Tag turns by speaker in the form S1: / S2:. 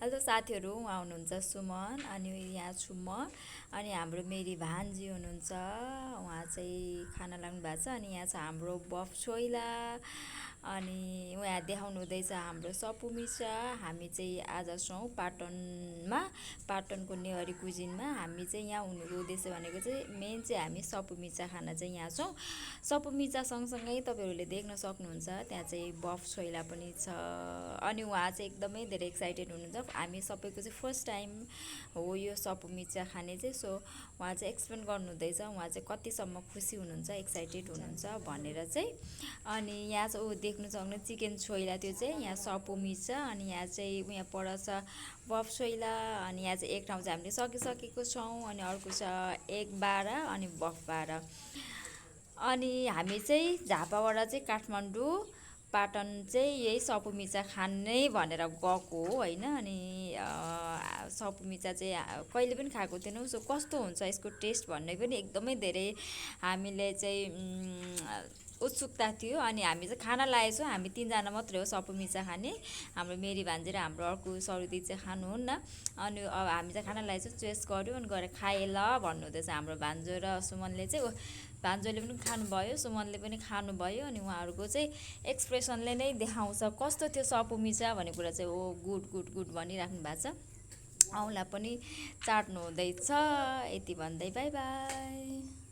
S1: Hello साथीहरू, उहाँ हुनुहुन्छ सुमन अनि यहाँ छु म। अनि हाम्रो मेरी भान्जी हुनुहुन्छ, उहाँ चाहिँ खाना लाग्नु भएको छ। अनि यहाँ छ हाम्रो बफ छोइला। अनि उहाँ देखाउनु हुँदैछ हाम्रो सपुमिचा। हामी चाहिँ आज छौँ पाटनमा, पाटनको नेवारी कुजिनमा। हामी चाहिँ यहाँ हुनुको उद्देश्य भनेको चाहिँ मेन चाहिँ हामी सपुमिचा खाना चाहिँ यहाँ छौँ। सपुमिचा सँगसँगै तपाईँहरूले देख्न सक्नुहुन्छ त्यहाँ चाहिँ बफ छोइला पनि छ। अनि उहाँ चाहिँ एकदमै धेरै एक्साइटेड हुनुहुन्छ। हामी सबैको चाहिँ फर्स्ट टाइम हो यो सपुमिचा खाने चाहिँ। सो उहाँ चाहिँ एक्सप्लेन गर्नुहुँदैछ उहाँ चाहिँ कतिसम्म खुसी हुनुहुन्छ, एक्साइटेड हुनुहुन्छ भनेर चाहिँ। अनि यहाँ चाहिँ देख्नु सक्नु चिकन छोइला, त्यो चाहिँ यहाँ सपुमिचा। अनि यहाँ चाहिँ उहाँ पर छ बफ छोइला। अनि यहाँ चाहिँ एक ठाउँ चाहिँ हामीले सकिसकेको छौँ। अनि अर्को छ एग बारा अनि बफ बारा। अनि हामी चाहिँ झापाबाट चाहिँ काठमाडौँ पाटन चाहिँ यही सपुमिचा खानै भनेर गएको हो होइन। अनि सपुमिचा चाहिँ कहिले पनि खाएको थिएनौँ। सो कस्तो हुन्छ यसको टेस्ट भन्ने पनि एकदमै धेरै हामीले चाहिँ उत्सुकता थियो। अनि हामी चाहिँ खाना लागेको छौँ, हामी 3जना मात्रै हो सपुमिचा खाने। हाम्रो मेरी भान्जी र हाम्रो अर्को सरुदी चाहिँ खानुहुन्न। अनि अब हामी चाहिँ खाना लागेको छौँ, चोइस गऱ्यो अनि गएर खाए ल भन्नुहुँदैछ हाम्रो भान्जो र सुमनले चाहिँ। भान्जोले पनि खानुभयो, सुमनले पनि खानुभयो। अनि उहाँहरूको चाहिँ एक्सप्रेसनले नै देखाउँछ कस्तो थियो सपुमिचा भन्ने कुरा चाहिँ। ओ गुड गुड गुड भनिराख्नु भएको छ। औँला पनि चाट्नु हुँदैछ। यति भन्दै बाई बाई।